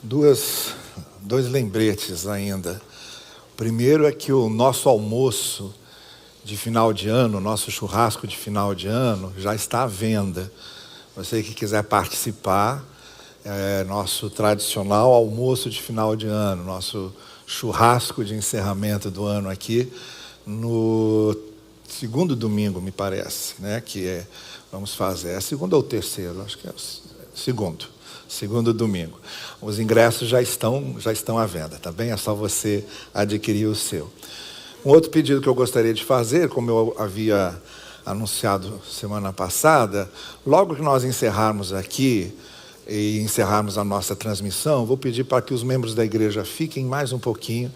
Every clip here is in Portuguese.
Dois lembretes ainda. O primeiro é que o nosso almoço de final de ano, nosso churrasco de final de ano, já está à venda. Você que quiser participar, é nosso tradicional almoço de final de ano, nosso churrasco de encerramento do ano aqui, no segundo domingo, me parece, né? Vamos fazer. É segundo ou terceiro? Acho que é o segundo domingo. Os ingressos já estão à venda, tá bem? É só você adquirir o seu. Um outro pedido que eu gostaria de fazer, como eu havia anunciado semana passada, logo que nós encerrarmos aqui e encerrarmos a nossa transmissão, vou pedir para que os membros da igreja fiquem mais um pouquinho,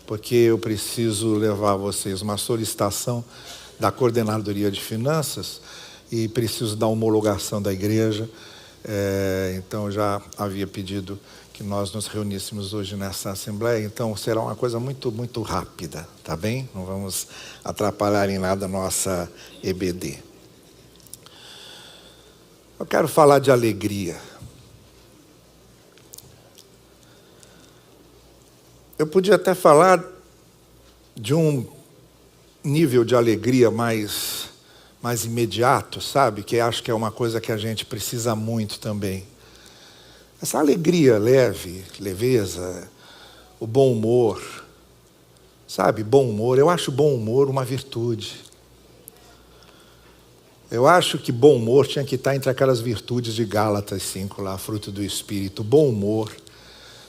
porque eu preciso levar a vocês uma solicitação da Coordenadoria de Finanças e preciso da homologação da igreja. Então, eu já havia pedido que nós nos reuníssemos hoje nessa assembleia, então será uma coisa muito, muito rápida, tá bem? Não vamos atrapalhar em nada a nossa EBD. Eu quero falar de alegria. Eu podia até falar de um nível de alegria mais imediato, sabe? Que acho que é uma coisa que a gente precisa muito também. Essa alegria leve, leveza, o bom humor, sabe? Bom humor, eu acho bom humor uma virtude. Eu acho que bom humor tinha que estar entre aquelas virtudes de Gálatas 5, lá, fruto do Espírito. Bom humor,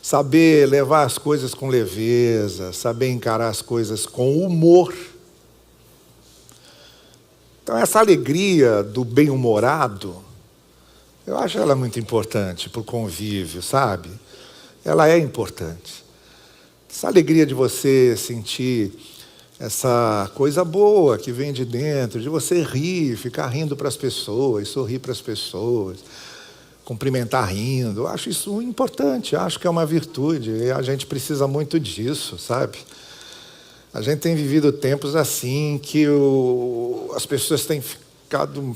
saber levar as coisas com leveza, saber encarar as coisas com humor. Então, essa alegria do bem-humorado, eu acho ela muito importante para o convívio, sabe? Ela é importante. Essa alegria de você sentir essa coisa boa que vem de dentro, de você rir, ficar rindo para as pessoas, sorrir para as pessoas, cumprimentar rindo. Eu acho isso importante, eu acho que é uma virtude e a gente precisa muito disso, sabe? A gente tem vivido tempos assim que as pessoas têm ficado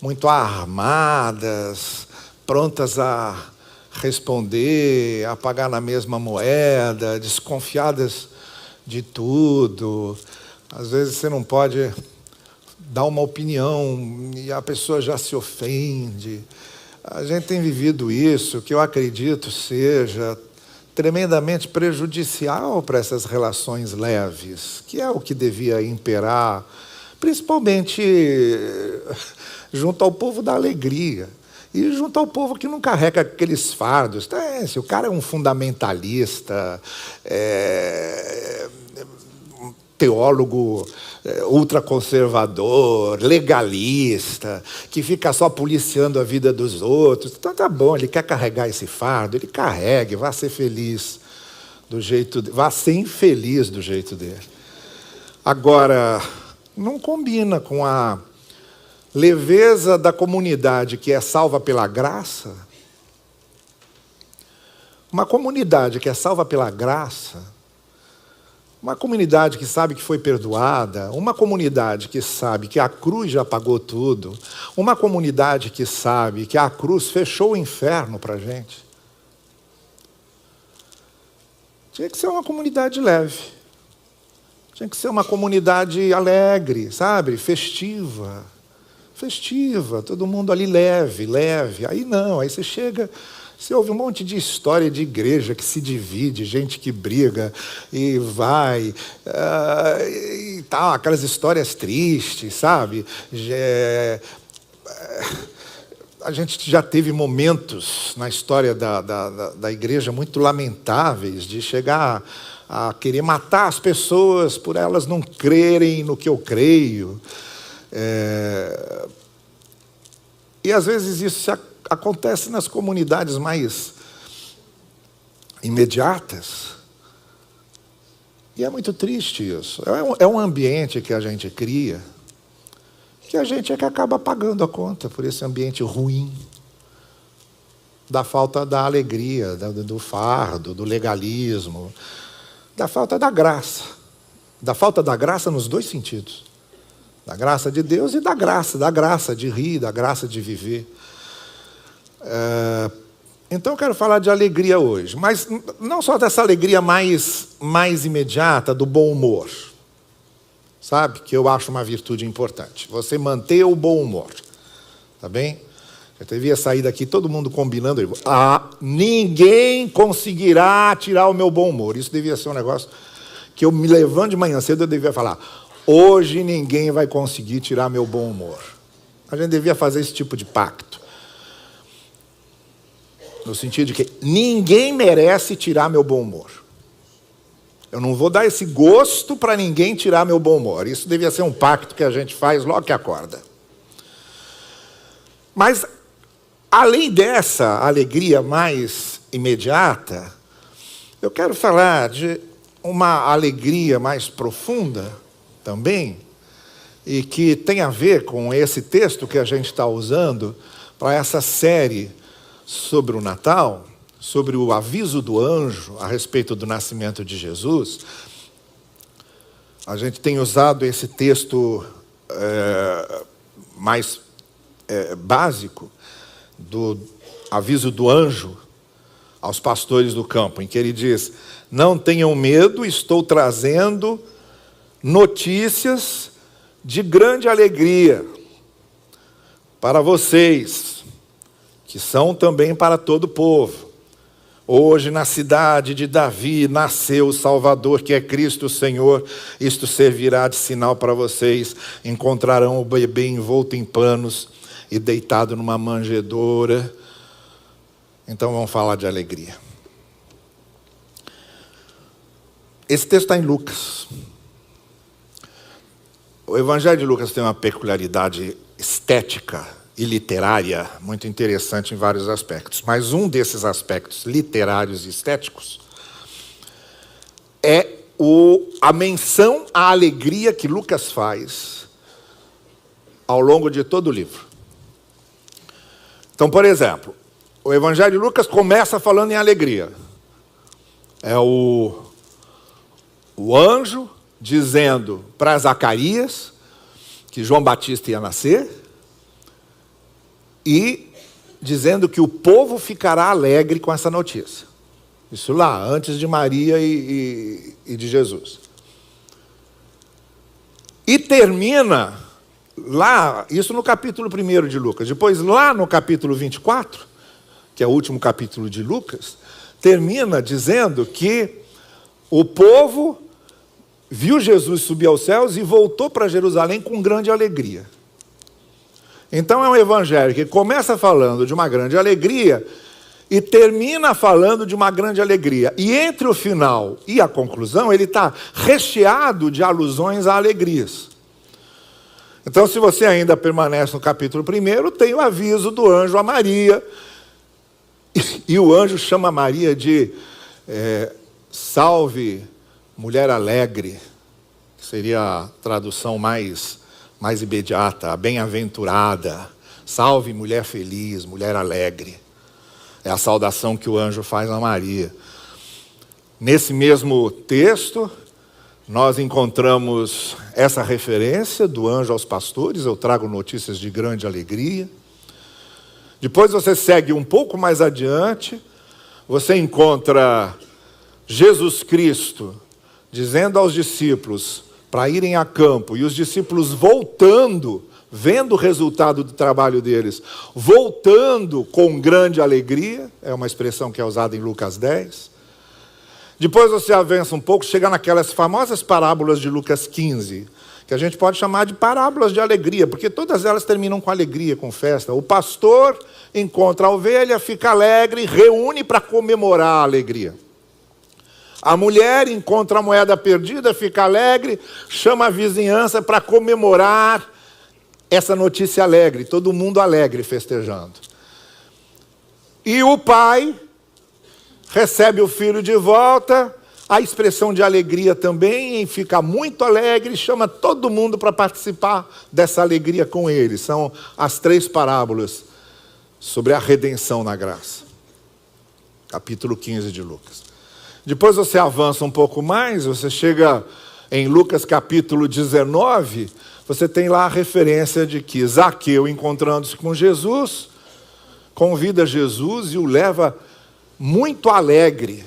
muito armadas, prontas a responder, a pagar na mesma moeda, desconfiadas de tudo. Às vezes você não pode dar uma opinião e a pessoa já se ofende. A gente tem vivido isso, que eu acredito seja tremendamente prejudicial para essas relações leves, que é o que devia imperar, principalmente junto ao povo da alegria e junto ao povo que não carrega aqueles fardos. Se o cara é um fundamentalista, teólogo ultraconservador, legalista, que fica só policiando a vida dos outros, então tá bom, ele quer carregar esse fardo, ele carregue, vá ser feliz do jeito dele, vá ser infeliz do jeito dele. Agora, não combina com a leveza da comunidade que é salva pela graça. Uma comunidade que é salva pela graça, uma comunidade que sabe que foi perdoada, uma comunidade que sabe que a cruz já pagou tudo, uma comunidade que sabe que a cruz fechou o inferno para a gente. Tinha que ser uma comunidade leve, tinha que ser uma comunidade alegre, sabe? Festiva, todo mundo ali leve. Aí não, aí você chega... Você ouve um monte de história de igreja que se divide, gente que briga e vai, e tal, aquelas histórias tristes, sabe? A gente já teve momentos na história da igreja muito lamentáveis de chegar a querer matar as pessoas por elas não crerem no que eu creio. E às vezes isso acontece nas comunidades mais imediatas. E é muito triste isso. É um ambiente que a gente cria, que a gente é que acaba pagando a conta por esse ambiente ruim, da falta da alegria, do fardo, do legalismo, da falta da graça. Da falta da graça nos dois sentidos. Da graça de Deus e da graça de rir, da graça de viver. Então eu quero falar de alegria hoje, mas não só dessa alegria mais imediata, do bom humor. Sabe? Que eu acho uma virtude importante. Você manter o bom humor. Tá bem? Eu devia sair daqui todo mundo combinando. Ninguém conseguirá tirar o meu bom humor. Isso devia ser um negócio que eu me levando de manhã cedo, eu devia falar: hoje ninguém vai conseguir tirar meu bom humor. A gente devia fazer esse tipo de pacto. No sentido de que ninguém merece tirar meu bom humor. Eu não vou dar esse gosto para ninguém tirar meu bom humor. Isso devia ser um pacto que a gente faz logo que acorda. Mas, além dessa alegria mais imediata, eu quero falar de uma alegria mais profunda também, e que tem a ver com esse texto que a gente está usando para essa série sobre o Natal, sobre o aviso do anjo a respeito do nascimento de Jesus. A gente tem usado esse texto mais básico do aviso do anjo aos pastores do campo, em que ele diz: não tenham medo, estou trazendo notícias de grande alegria para vocês, que são também para todo o povo. Hoje, na cidade de Davi, nasceu o Salvador, que é Cristo o Senhor. Isto servirá de sinal para vocês. Encontrarão o bebê envolto em panos e deitado numa manjedoura. Então, vamos falar de alegria. Esse texto está em Lucas. O Evangelho de Lucas tem uma peculiaridade estética e literária muito interessante em vários aspectos. Mas um desses aspectos literários e estéticos é a menção à alegria que Lucas faz ao longo de todo o livro. Então, por exemplo, o Evangelho de Lucas começa falando em alegria. É o anjo dizendo para Zacarias que João Batista ia nascer, e dizendo que o povo ficará alegre com essa notícia. Isso lá, antes de Maria e de Jesus. E termina lá, isso no capítulo 1 de Lucas. Depois, lá no capítulo 24, que é o último capítulo de Lucas, termina dizendo que o povo viu Jesus subir aos céus e voltou para Jerusalém com grande alegria. Então é um evangelho que começa falando de uma grande alegria e termina falando de uma grande alegria. E entre o final e a conclusão, ele está recheado de alusões a alegrias. Então, se você ainda permanece no capítulo 1, tem o aviso do anjo a Maria. E o anjo chama Maria de salve, mulher alegre, que seria a tradução mais imediata, a bem-aventurada. Salve, mulher feliz, mulher alegre. É a saudação que o anjo faz a Maria. Nesse mesmo texto, nós encontramos essa referência do anjo aos pastores. Eu trago notícias de grande alegria. Depois você segue um pouco mais adiante, você encontra Jesus Cristo dizendo aos discípulos para irem a campo, e os discípulos voltando, vendo o resultado do trabalho deles, voltando com grande alegria. É uma expressão que é usada em Lucas 10. Depois você avança um pouco, chega naquelas famosas parábolas de Lucas 15, que a gente pode chamar de parábolas de alegria, porque todas elas terminam com alegria, com festa. O pastor encontra a ovelha, fica alegre, reúne para comemorar a alegria. A mulher encontra a moeda perdida, fica alegre, chama a vizinhança para comemorar essa notícia alegre. Todo mundo alegre, festejando. E o pai recebe o filho de volta, a expressão de alegria também, e fica muito alegre, chama todo mundo para participar dessa alegria com ele. São as 3 parábolas sobre a redenção na graça. Capítulo 15 de Lucas. Depois você avança um pouco mais, você chega em Lucas capítulo 19, você tem lá a referência de que Zaqueu, encontrando-se com Jesus, convida Jesus e o leva muito alegre,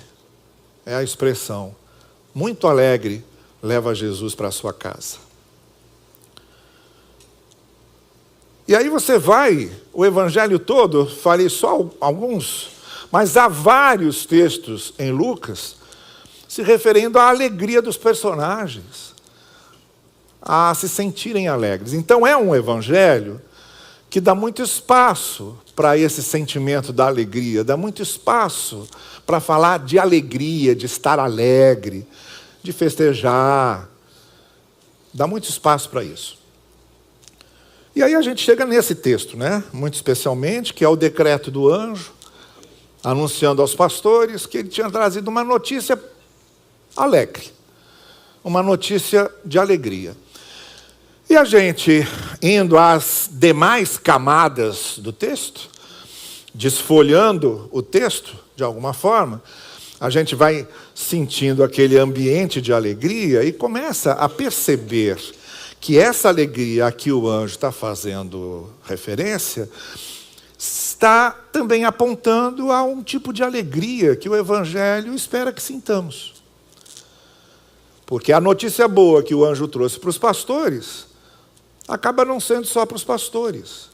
é a expressão, muito alegre, leva Jesus para a sua casa. E aí você vai, o evangelho todo, falei só alguns, mas há vários textos em Lucas se referindo à alegria dos personagens, a se sentirem alegres. Então é um evangelho que dá muito espaço para esse sentimento da alegria, dá muito espaço para falar de alegria, de estar alegre, de festejar, dá muito espaço para isso. E aí a gente chega nesse texto, né? Muito especialmente, que é o decreto do anjo, anunciando aos pastores que ele tinha trazido uma notícia alegre, uma notícia de alegria. E a gente, indo às demais camadas do texto, desfolhando o texto, de alguma forma, a gente vai sentindo aquele ambiente de alegria e começa a perceber que essa alegria a que o anjo está fazendo referência está também apontando a um tipo de alegria que o evangelho espera que sintamos. Porque a notícia boa que o anjo trouxe para os pastores acaba não sendo só para os pastores.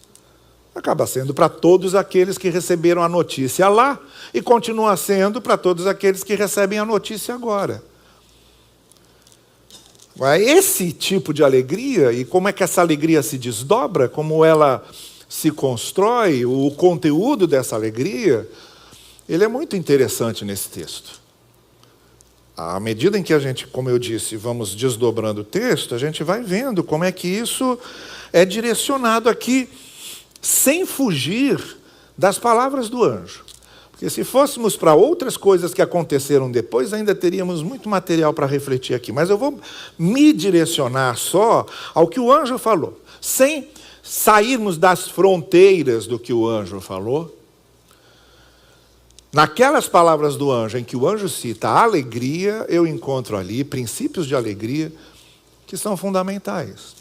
Acaba sendo para todos aqueles que receberam a notícia lá e continua sendo para todos aqueles que recebem a notícia agora. Esse tipo de alegria, e como é que essa alegria se desdobra, como ela se constrói, o conteúdo dessa alegria, ele é muito interessante nesse texto. À medida em que a gente, como eu disse, vamos desdobrando o texto, a gente vai vendo como é que isso é direcionado aqui, sem fugir das palavras do anjo. Porque se fôssemos para outras coisas que aconteceram depois, ainda teríamos muito material para refletir aqui. Mas eu vou me direcionar só ao que o anjo falou, sem sairmos das fronteiras do que o anjo falou. Naquelas palavras do anjo, em que o anjo cita a alegria, eu encontro ali princípios de alegria que são fundamentais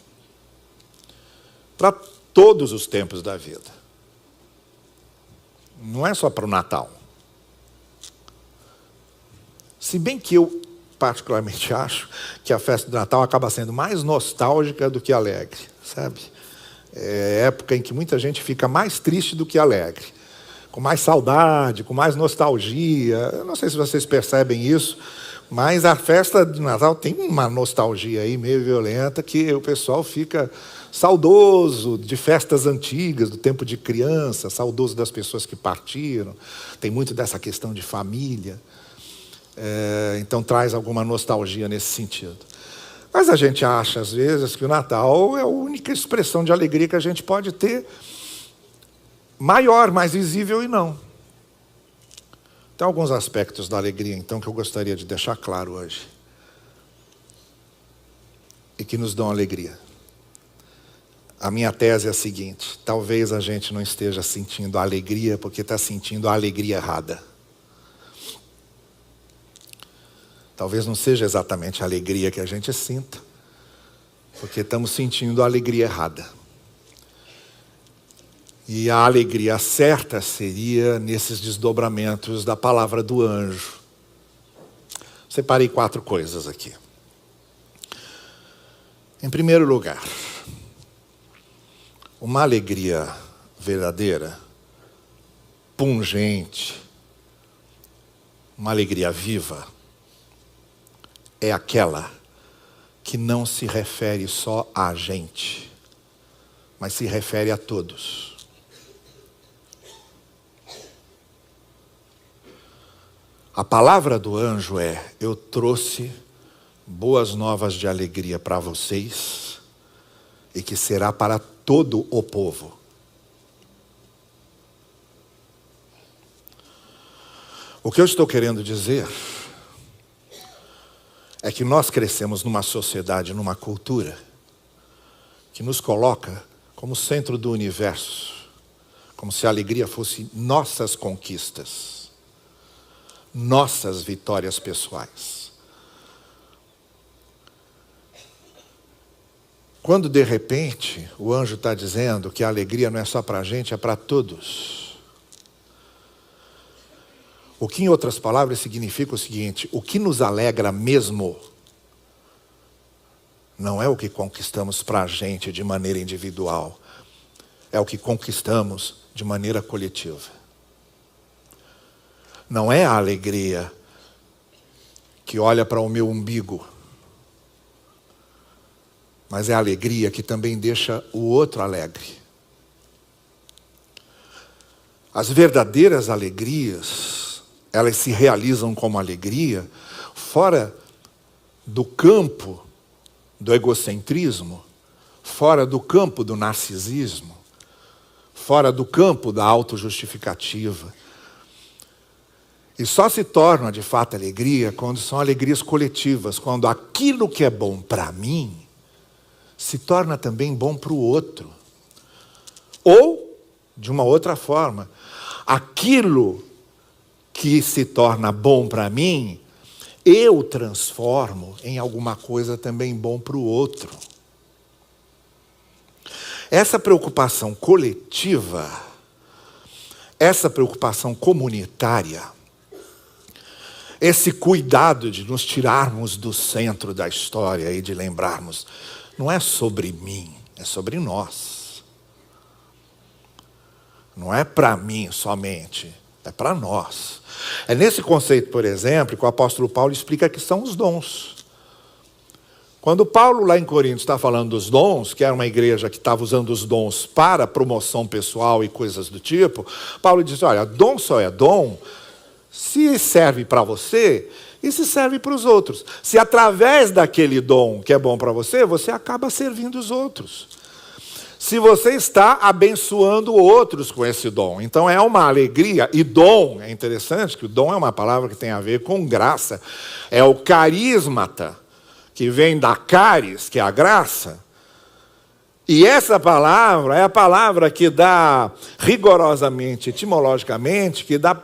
para todos os tempos da vida. Não é só para o Natal. Se bem que eu, particularmente, acho que a festa do Natal acaba sendo mais nostálgica do que alegre, sabe? É época em que muita gente fica mais triste do que alegre, com mais saudade, com mais nostalgia. Eu não sei se vocês percebem isso, mas a festa de Natal tem uma nostalgia aí meio violenta que o pessoal fica saudoso de festas antigas, do tempo de criança, saudoso das pessoas que partiram. Tem muito dessa questão de família. Então traz alguma nostalgia nesse sentido. Mas a gente acha, às vezes, que o Natal é a única expressão de alegria que a gente pode ter, maior, mais visível e não. Tem alguns aspectos da alegria, então, que eu gostaria de deixar claro hoje. E que nos dão alegria. A minha tese é a seguinte: talvez a gente não esteja sentindo a alegria porque está sentindo a alegria errada. Talvez não seja exatamente a alegria que a gente sinta, porque estamos sentindo a alegria errada. E a alegria certa seria nesses desdobramentos da palavra do anjo. Separei 4 coisas aqui. Em primeiro lugar, uma alegria verdadeira, pungente, uma alegria viva, é aquela que não se refere só a gente, mas se refere a todos. A palavra do anjo é: eu trouxe boas novas de alegria para vocês e que será para todo o povo. O que eu estou querendo dizer é que nós crescemos numa sociedade, numa cultura que nos coloca como centro do universo, como se a alegria fosse nossas conquistas, nossas vitórias pessoais. Quando de repente o anjo está dizendo que a alegria não é só para a gente, é para todos. O que, em outras palavras, significa o seguinte: o que nos alegra mesmo não é o que conquistamos para a gente de maneira individual, é o que conquistamos de maneira coletiva. Não é a alegria que olha para o meu umbigo, mas é a alegria que também deixa o outro alegre. As verdadeiras alegrias, elas se realizam como alegria fora do campo do egocentrismo, fora do campo do narcisismo, fora do campo da autojustificativa. E só se torna de fato alegria quando são alegrias coletivas, quando aquilo que é bom para mim se torna também bom para o outro. Ou, de uma outra forma, aquilo que se torna bom para mim, eu transformo em alguma coisa também bom para o outro. Essa preocupação coletiva, essa preocupação comunitária, esse cuidado de nos tirarmos do centro da história e de lembrarmos, não é sobre mim, é sobre nós. Não é para mim somente, é para nós. É nesse conceito, por exemplo, que o apóstolo Paulo explica que são os dons. Quando Paulo, lá em Corinto, está falando dos dons, que era uma igreja que estava usando os dons para promoção pessoal e coisas do tipo, Paulo diz, olha, dom só é dom se serve para você e se serve para os outros. Se através daquele dom que é bom para você, você acaba servindo os outros. Se você está abençoando outros com esse dom. Então é uma alegria. E dom, é interessante que o dom é uma palavra que tem a ver com graça. É o carismata, que vem da caris, que é a graça. E essa palavra é a palavra que dá rigorosamente, etimologicamente, que dá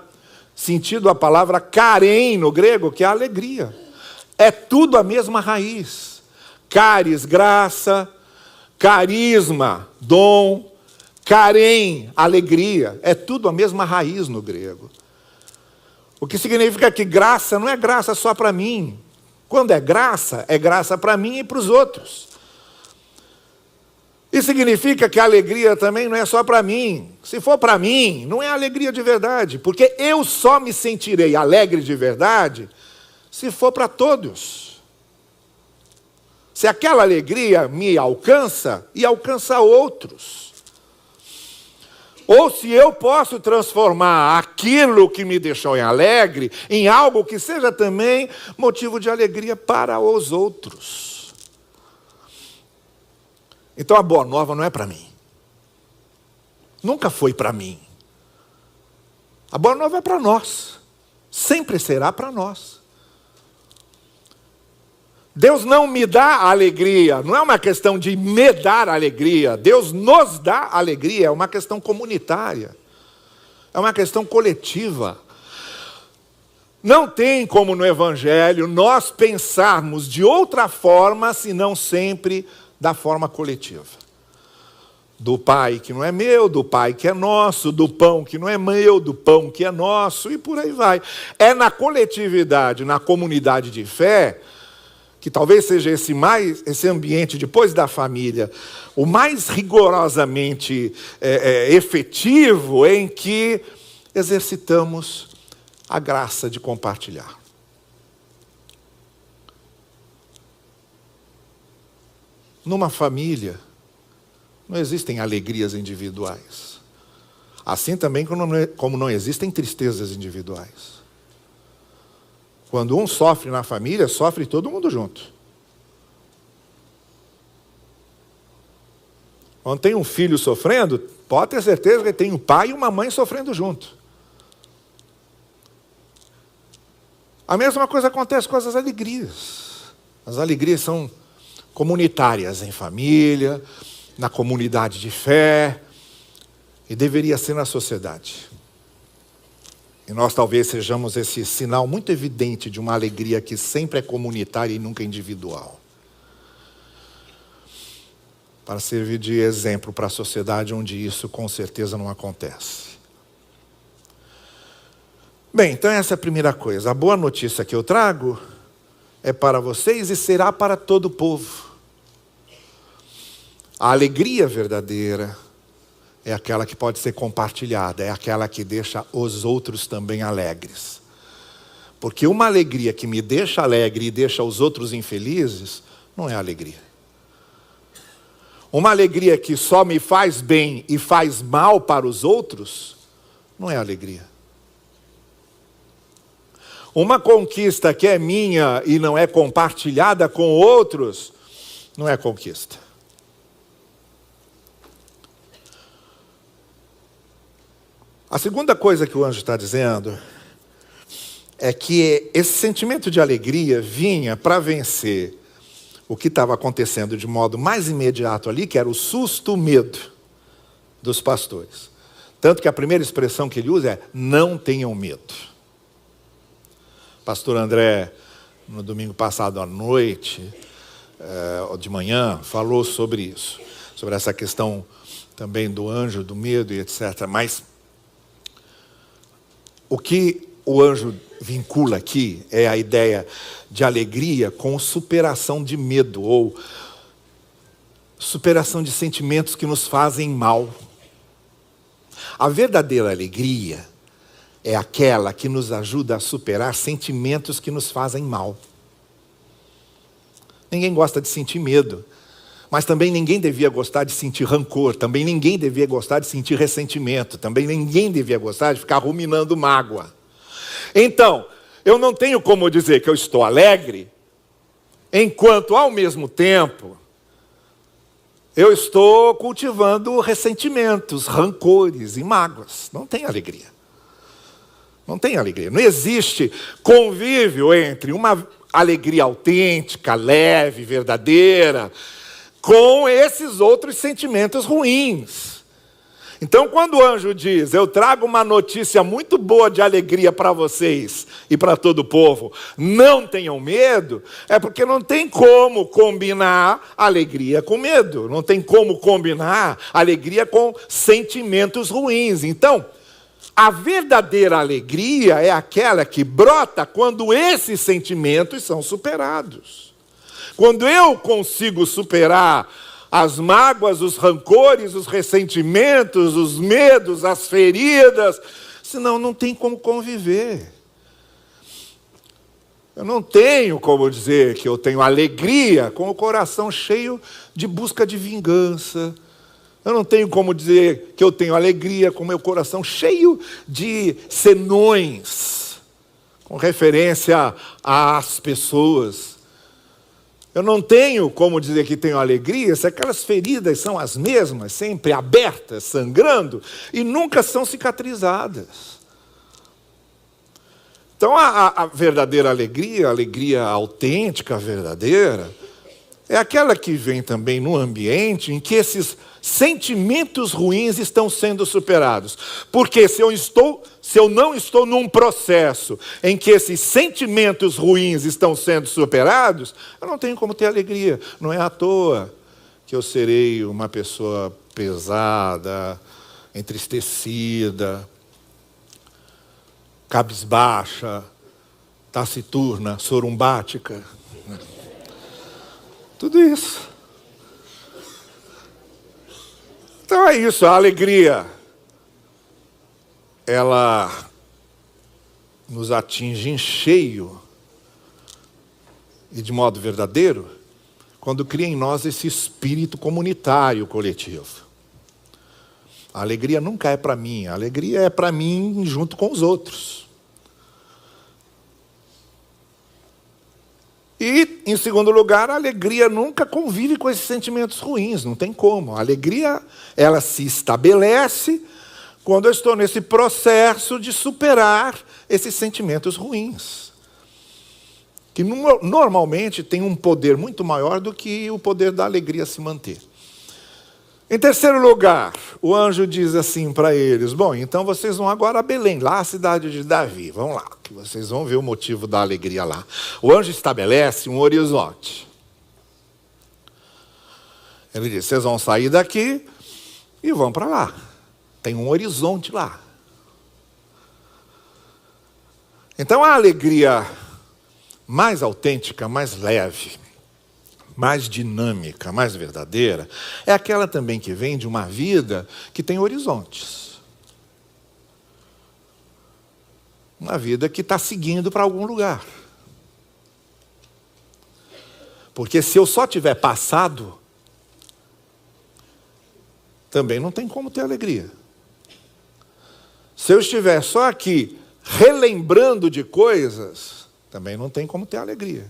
sentido à palavra karen no grego, que é a alegria. É tudo a mesma raiz. Caris, graça. Carisma, dom. Karen, alegria. É tudo a mesma raiz no grego. O que significa que graça não é graça só para mim. Quando é graça para mim e para os outros. Isso significa que a alegria também não é só para mim. Se for para mim, não é alegria de verdade. Porque eu só me sentirei alegre de verdade se for para todos. Se aquela alegria me alcança e alcança outros. Ou se eu posso transformar aquilo que me deixou alegre em algo que seja também motivo de alegria para os outros. Então a boa nova não é para mim. Nunca foi para mim. A boa nova é para nós. Sempre será para nós. Deus não me dá alegria, não é uma questão de me dar alegria. Deus nos dá alegria, é uma questão comunitária. É uma questão coletiva. Não tem como no Evangelho nós pensarmos de outra forma, senão sempre da forma coletiva. Do pai que não é meu, do pai que é nosso, do pão que não é meu, do pão que é nosso, e por aí vai. É na coletividade, na comunidade de fé, que talvez seja esse ambiente depois da família, o mais rigorosamente efetivo em que exercitamos a graça de compartilhar. Numa família, não existem alegrias individuais. Assim também como não existem tristezas individuais. Quando um sofre na família, sofre todo mundo junto. Quando tem um filho sofrendo, pode ter certeza que tem um pai e uma mãe sofrendo junto. A mesma coisa acontece com as alegrias. As alegrias são comunitárias em família, na comunidade de fé, e deveria ser na sociedade. E nós talvez sejamos esse sinal muito evidente de uma alegria que sempre é comunitária e nunca individual. Para servir de exemplo para a sociedade onde isso com certeza não acontece. Bem, então essa é a primeira coisa. A boa notícia que eu trago é para vocês e será para todo o povo. A alegria verdadeira é aquela que pode ser compartilhada, é aquela que deixa os outros também alegres. Porque uma alegria que me deixa alegre e deixa os outros infelizes, não é alegria. Uma alegria que só me faz bem e faz mal para os outros, não é alegria. Uma conquista que é minha e não é compartilhada com outros, não é conquista. A segunda coisa que o anjo está dizendo é que esse sentimento de alegria vinha para vencer o que estava acontecendo de modo mais imediato ali, que era o susto, o medo dos pastores. Tanto que a primeira expressão que ele usa é: não tenham medo. Pastor André, no domingo passado à noite, de manhã, falou sobre isso. Sobre essa questão também do anjo, do medo e etc. Mas o que o anjo vincula aqui é a ideia de alegria com superação de medo, ou superação de sentimentos que nos fazem mal. A verdadeira alegria é aquela que nos ajuda a superar sentimentos que nos fazem mal. Ninguém gosta de sentir medo, mas também ninguém devia gostar de sentir rancor, também ninguém devia gostar de sentir ressentimento, também ninguém devia gostar de ficar ruminando mágoa. Então, eu não tenho como dizer que eu estou alegre, enquanto ao mesmo tempo eu estou cultivando ressentimentos, rancores e mágoas. Não tem alegria. Não tem alegria. Não existe convívio entre uma alegria autêntica, leve, verdadeira, com esses outros sentimentos ruins. Então, quando o anjo diz: eu trago uma notícia muito boa de alegria para vocês e para todo o povo, não tenham medo, é porque não tem como combinar alegria com medo. Não tem como combinar alegria com sentimentos ruins. Então, a verdadeira alegria é aquela que brota quando esses sentimentos são superados. Quando eu consigo superar as mágoas, os rancores, os ressentimentos, os medos, as feridas, senão não tem como conviver. Eu não tenho como dizer que eu tenho alegria com o coração cheio de busca de vingança. Eu não tenho como dizer que eu tenho alegria com meu coração cheio de senões, com referência às pessoas. Eu não tenho como dizer que tenho alegria se aquelas feridas são as mesmas, sempre abertas, sangrando, e nunca são cicatrizadas. Então a verdadeira alegria, a alegria autêntica, verdadeira, é aquela que vem também no ambiente em que esses sentimentos ruins estão sendo superados. Porque se eu não estou num processo em que esses sentimentos ruins estão sendo superados, eu não tenho como ter alegria. Não é à toa que eu serei uma pessoa pesada, entristecida, cabisbaixa, taciturna, sorumbática. Tudo isso. Então é isso, a alegria, ela nos atinge em cheio e de modo verdadeiro quando cria em nós esse espírito comunitário coletivo. A alegria nunca é para mim, a alegria é para mim junto com os outros. E, em segundo lugar, a alegria nunca convive com esses sentimentos ruins, não tem como. A alegria, ela se estabelece quando eu estou nesse processo de superar esses sentimentos ruins, que normalmente tem um poder muito maior do que o poder da alegria se manter. Em terceiro lugar, o anjo diz assim para eles: bom, então vocês vão agora a Belém, lá a cidade de Davi. Vão lá, que vocês vão ver o motivo da alegria lá. O anjo estabelece um horizonte. Ele diz: vocês vão sair daqui e vão para lá. Tem um horizonte lá. Então a alegria mais autêntica, mais leve, mais dinâmica, mais verdadeira, é aquela também que vem de uma vida que tem horizontes. Uma vida que está seguindo para algum lugar. Porque se eu só tiver passado, também não tem como ter alegria. Se eu estiver só aqui relembrando de coisas, também não tem como ter alegria.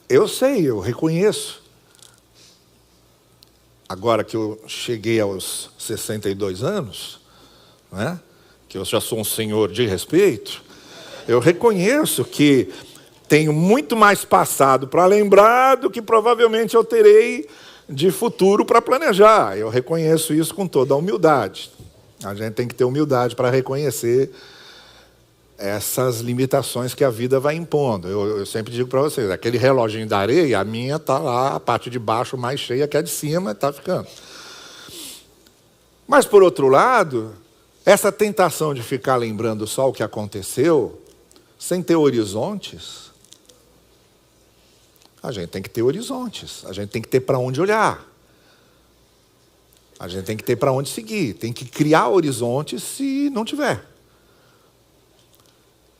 Eu sei, eu reconheço. Agora que eu cheguei aos 62 anos, né, que eu já sou um senhor de respeito, eu reconheço que tenho muito mais passado para lembrar do que provavelmente eu terei de futuro para planejar. Eu reconheço isso com toda a humildade. A gente tem que ter humildade para reconhecer essas limitações que a vida vai impondo. Eu sempre digo para vocês, aquele reloginho da areia, a minha está lá, a parte de baixo mais cheia que a de cima, está ficando. Mas, por outro lado, essa tentação de ficar lembrando só o que aconteceu, sem ter horizontes, a gente tem que ter horizontes, a gente tem que ter para onde olhar. A gente tem que ter para onde seguir, tem que criar horizontes se não tiver.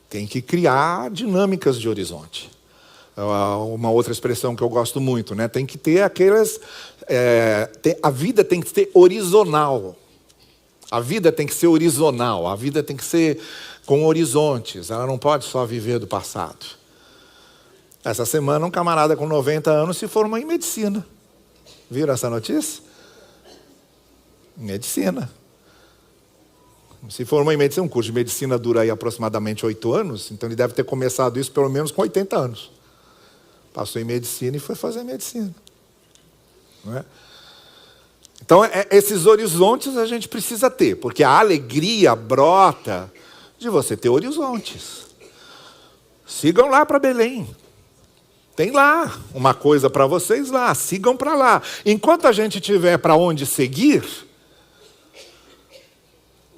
Tem que criar dinâmicas de horizonte. Uma outra expressão que eu gosto muito, né? Tem que ter aquelas... a vida tem que ser horizontal. A vida tem que ser horizontal. A vida tem que ser com horizontes. Ela não pode só viver do passado. Essa semana, um camarada com 90 anos se formou em medicina. Viram essa notícia? Medicina. Se formou em medicina, um curso de medicina dura aí aproximadamente 8 anos, então ele deve ter começado isso pelo menos com 80 anos. Passou em medicina e foi fazer medicina. Não é? Então, esses horizontes a gente precisa ter, porque a alegria brota de você ter horizontes. Sigam lá para Belém. Tem lá uma coisa para vocês lá, sigam para lá. Enquanto a gente tiver para onde seguir,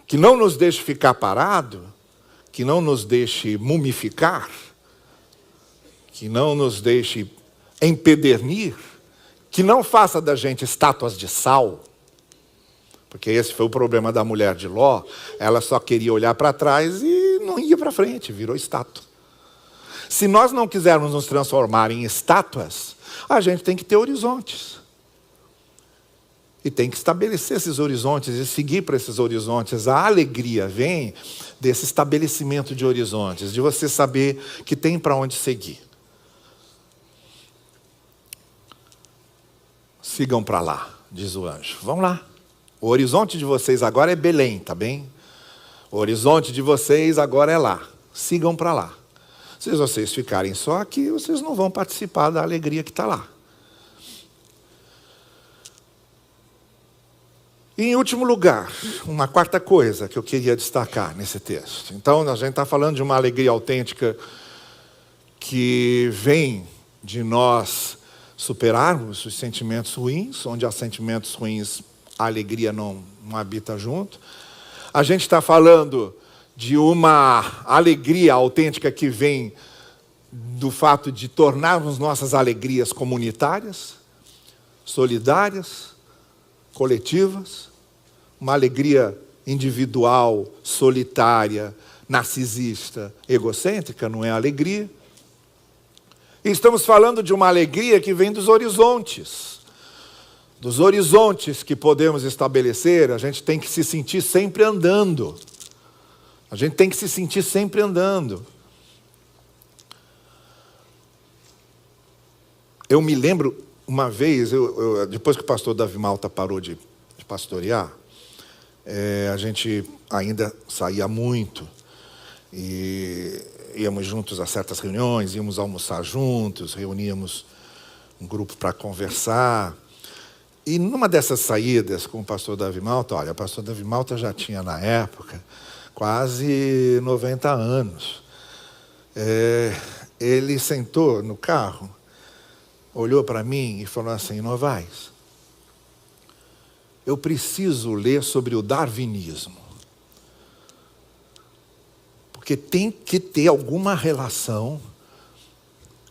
que não nos deixe ficar parado, que não nos deixe mumificar, que não nos deixe empedernir, que não faça da gente estátuas de sal, porque esse foi o problema da mulher de Ló, ela só queria olhar para trás e não ia para frente, virou estátua. Se nós não quisermos nos transformar em estátuas, a gente tem que ter horizontes. E tem que estabelecer esses horizontes e seguir para esses horizontes. A alegria vem desse estabelecimento de horizontes, de você saber que tem para onde seguir. Sigam para lá, diz o anjo. Vão lá. O horizonte de vocês agora é Belém, tá bem? O horizonte de vocês agora é lá. Sigam para lá. Se vocês ficarem só aqui, vocês não vão participar da alegria que está lá. E, em último lugar, uma quarta coisa que eu queria destacar nesse texto. Então, a gente está falando de uma alegria autêntica que vem de nós superarmos os sentimentos ruins, onde há sentimentos ruins, a alegria não habita junto. A gente está falando de uma alegria autêntica que vem do fato de tornarmos nossas alegrias comunitárias, solidárias, coletivas, uma alegria individual, solitária, narcisista, egocêntrica, não é alegria. E estamos falando de uma alegria que vem dos horizontes que podemos estabelecer. A gente tem que se sentir sempre andando. A gente tem que se sentir sempre andando. Eu me lembro, uma vez, depois que o pastor Davi Malta parou de pastorear, a gente ainda saía muito. E íamos juntos a certas reuniões, íamos almoçar juntos, reuníamos um grupo para conversar. E numa dessas saídas com o pastor Davi Malta, olha, o pastor Davi Malta já tinha, na época, quase 90 anos. Ele sentou no carro, olhou para mim e falou assim: Novaes, eu preciso ler sobre o darwinismo. Porque tem que ter alguma relação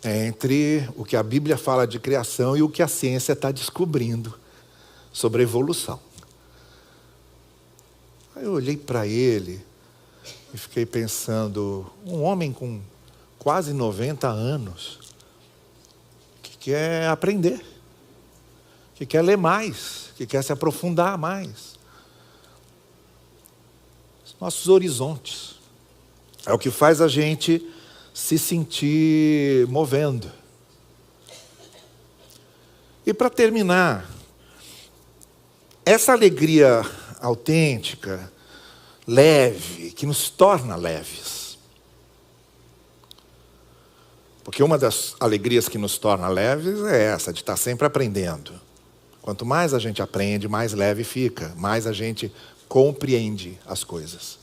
entre o que a Bíblia fala de criação e o que a ciência está descobrindo sobre a evolução. Aí eu olhei para ele e fiquei pensando, um homem com quase 90 anos, que quer aprender, que quer ler mais, que quer se aprofundar mais. Os nossos horizontes. É o que faz a gente se sentir movendo. E para terminar, essa alegria autêntica, leve, que nos torna leves. Porque uma das alegrias que nos torna leves é essa, de estar sempre aprendendo. Quanto mais a gente aprende, mais leve fica, mais a gente compreende as coisas.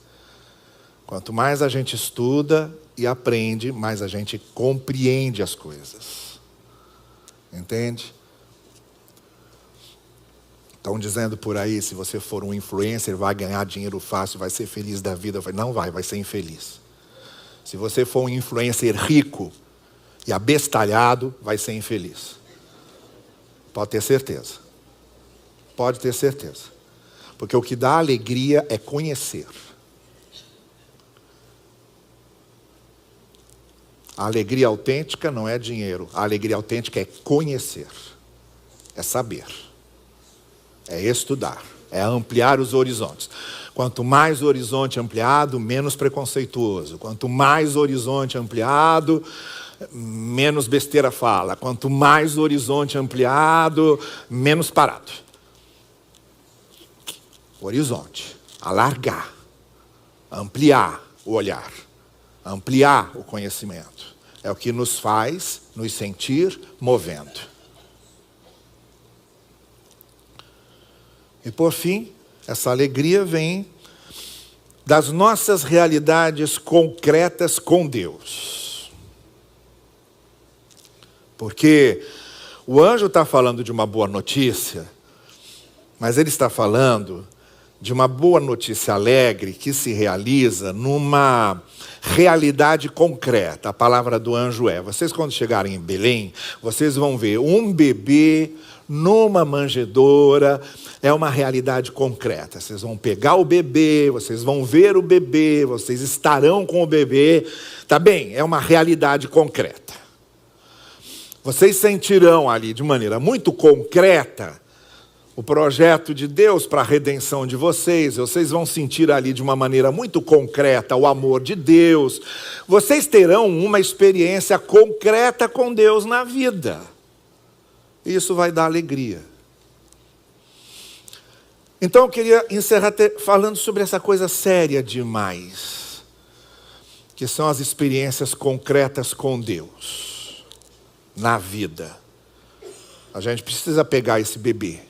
Quanto mais a gente estuda e aprende, mais a gente compreende as coisas. Entende? Estão dizendo por aí, se você for um influencer, vai ganhar dinheiro fácil, vai ser feliz da vida. Eu falei, não vai ser infeliz. Se você for um influencer rico e abestalhado, vai ser infeliz. Pode ter certeza. Pode ter certeza. Porque o que dá alegria é conhecer. A alegria autêntica não é dinheiro. A alegria autêntica é conhecer. É saber. É estudar. É ampliar os horizontes. Quanto mais horizonte ampliado, menos preconceituoso. Quanto mais horizonte ampliado, menos besteira fala. Quanto mais horizonte ampliado, menos parado. Horizonte. Alargar. Ampliar o olhar. Ampliar o conhecimento. É o que nos faz nos sentir movendo. E por fim, essa alegria vem das nossas realidades concretas com Deus. Porque o anjo está falando de uma boa notícia, mas ele está falando de uma boa notícia alegre que se realiza numa realidade concreta. A palavra do anjo é, vocês quando chegarem em Belém, vocês vão ver um bebê numa manjedoura, é uma realidade concreta. Vocês vão pegar o bebê, vocês vão ver o bebê, vocês estarão com o bebê, tá bem? É uma realidade concreta. Vocês sentirão ali de maneira muito concreta o projeto de Deus para a redenção de vocês. Vocês vão sentir ali de uma maneira muito concreta o amor de Deus. Vocês terão uma experiência concreta com Deus na vida. Isso vai dar alegria. Então eu queria encerrar falando sobre essa coisa séria demais, que são as experiências concretas com Deus na vida. A gente precisa pegar esse bebê.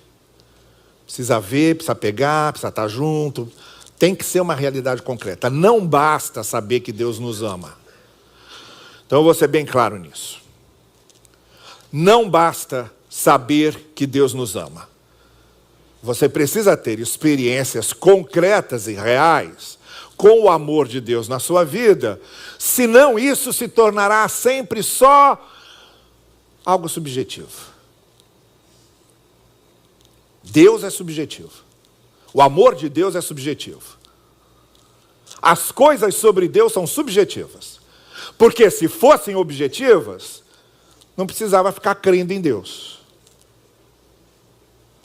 Precisa ver, precisa pegar, precisa estar junto. Tem que ser uma realidade concreta. Não basta saber que Deus nos ama. Então eu vou ser bem claro nisso. Não basta saber que Deus nos ama. Você precisa ter experiências concretas e reais com o amor de Deus na sua vida. Senão isso se tornará sempre só algo subjetivo. Deus é subjetivo. O amor de Deus é subjetivo. As coisas sobre Deus são subjetivas. Porque se fossem objetivas, não precisava ficar crendo em Deus.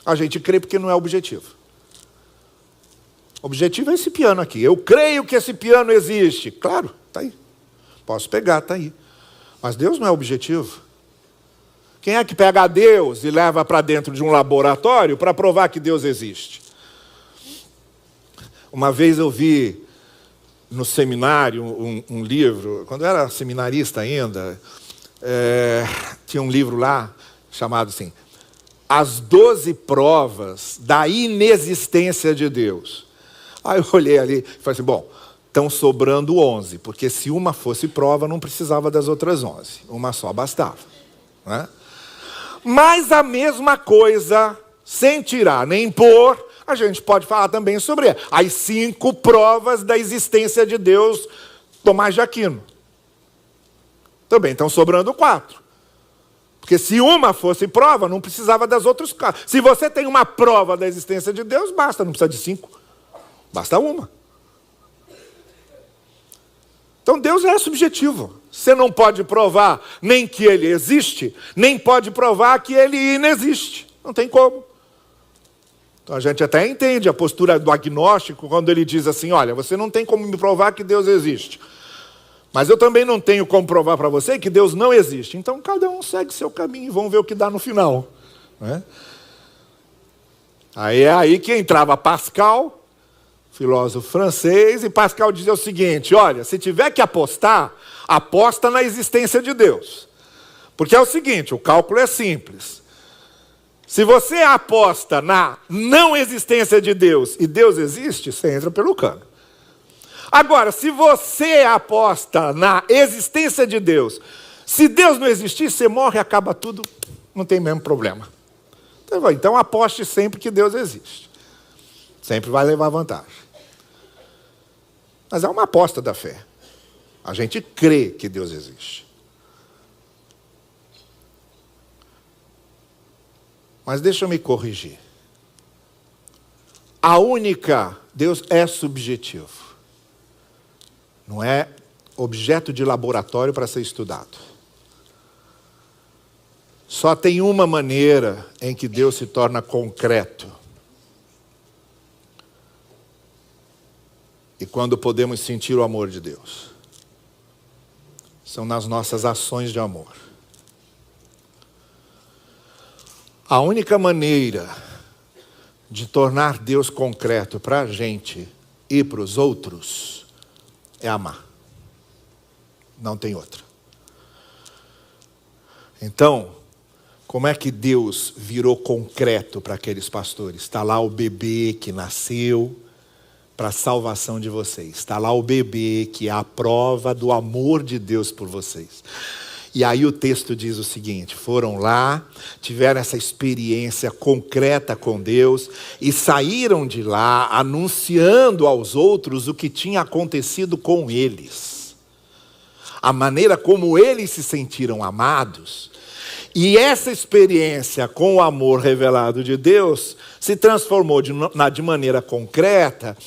A gente crê porque não é objetivo. Objetivo é esse piano aqui. Eu creio que esse piano existe. Claro, está aí. Posso pegar, está aí. Mas Deus não é objetivo. Quem é que pega Deus e leva para dentro de um laboratório para provar que Deus existe? Uma vez eu vi no seminário um livro, quando eu era seminarista ainda, tinha um livro lá chamado assim, As 12 Provas da Inexistência de Deus. Aí eu olhei ali e falei assim, bom, estão sobrando 11, porque se uma fosse prova, não precisava das outras 11. Uma só bastava, né? Mas a mesma coisa, sem tirar nem pôr, a gente pode falar também sobre as 5 provas da existência de Deus, Tomás de Aquino. Também estão sobrando 4. Porque se uma fosse prova, não precisava das outras 4. Se você tem uma prova da existência de Deus, basta, não precisa de 5. Basta uma. Então Deus é subjetivo. Você não pode provar nem que ele existe, nem pode provar que ele inexiste. Não tem como. Então a gente até entende a postura do agnóstico quando ele diz assim, olha, você não tem como me provar que Deus existe. Mas eu também não tenho como provar para você que Deus não existe. Então cada um segue seu caminho e vamos ver o que dá no final. Né? Aí é aí que entrava Pascal, filósofo francês, e Pascal dizia o seguinte, olha, se tiver que apostar, aposta na existência de Deus. Porque é o seguinte, o cálculo é simples. Se você aposta na não existência de Deus e Deus existe, você entra pelo cano. Agora, se você aposta na existência de Deus, se Deus não existir, você morre, acaba tudo, não tem mesmo problema. Então aposte sempre que Deus existe. Sempre vai levar vantagem. Mas é uma aposta da fé. A gente crê que Deus existe. Mas deixa eu me corrigir. Deus é subjetivo. Não é objeto de laboratório para ser estudado. Só tem uma maneira em que Deus se torna concreto. E quando podemos sentir o amor de Deus, são nas nossas ações de amor. A única maneira de tornar Deus concreto para a gente e para os outros é amar. Não tem outra. Então, como é que Deus virou concreto para aqueles pastores? Está lá o bebê que nasceu para a salvação de vocês. Está lá o bebê que é a prova do amor de Deus por vocês. E aí o texto diz o seguinte, foram lá, tiveram essa experiência concreta com Deus e saíram de lá anunciando aos outros o que tinha acontecido com eles. A maneira como eles se sentiram amados. E essa experiência com o amor revelado de Deus se transformou de maneira concreta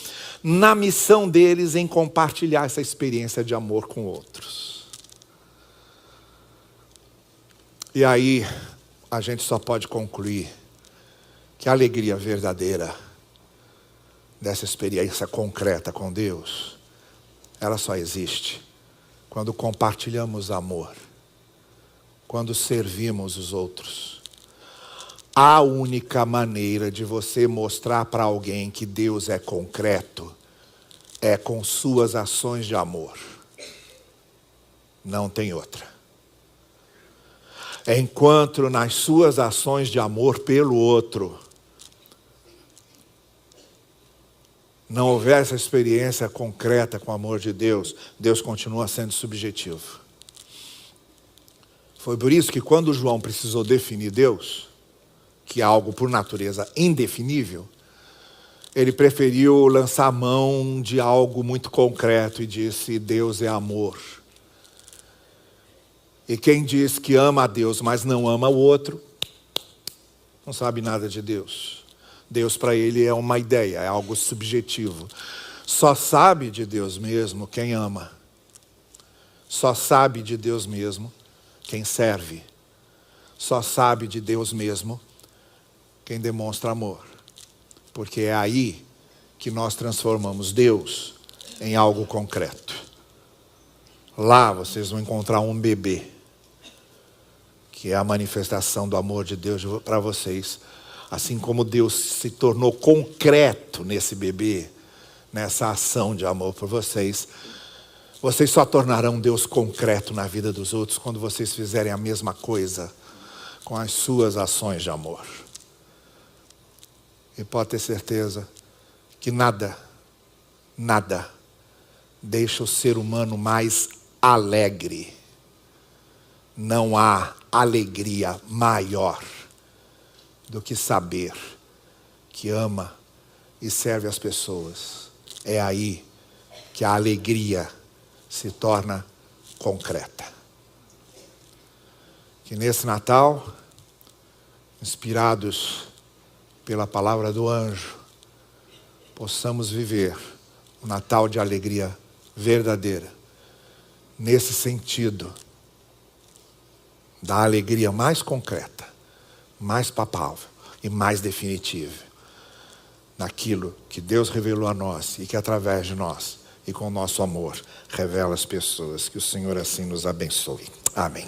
na missão deles em compartilhar essa experiência de amor com outros. E aí, a gente só pode concluir que a alegria verdadeira dessa experiência concreta com Deus, ela só existe quando compartilhamos amor, quando servimos os outros. A única maneira de você mostrar para alguém que Deus é concreto é com suas ações de amor. Não tem outra. Enquanto nas suas ações de amor pelo outro não houver essa experiência concreta com o amor de Deus, Deus continua sendo subjetivo. Foi por isso que quando João precisou definir Deus, que é algo por natureza indefinível, ele preferiu lançar mão de algo muito concreto e disse, Deus é amor. E quem diz que ama a Deus, mas não ama o outro, não sabe nada de Deus. Deus para ele é uma ideia, é algo subjetivo. Só sabe de Deus mesmo quem ama. Só sabe de Deus mesmo quem serve. Só sabe de Deus mesmo quem demonstra amor. Porque é aí que nós transformamos Deus em algo concreto. Lá vocês vão encontrar um bebê, que é a manifestação do amor de Deus para vocês. Assim como Deus se tornou concreto nesse bebê, nessa ação de amor por vocês, vocês só tornarão Deus concreto na vida dos outros quando vocês fizerem a mesma coisa com as suas ações de amor. E pode ter certeza que nada deixa o ser humano mais alegre. Não há alegria maior do que saber que ama e serve as pessoas. É aí que a alegria se torna concreta. Que nesse Natal, inspirados pela palavra do anjo, possamos viver um Natal de alegria verdadeira, nesse sentido da alegria mais concreta, mais palpável e mais definitiva, naquilo que Deus revelou a nós e que através de nós e com o nosso amor revela às pessoas. Que o Senhor assim nos abençoe. Amém.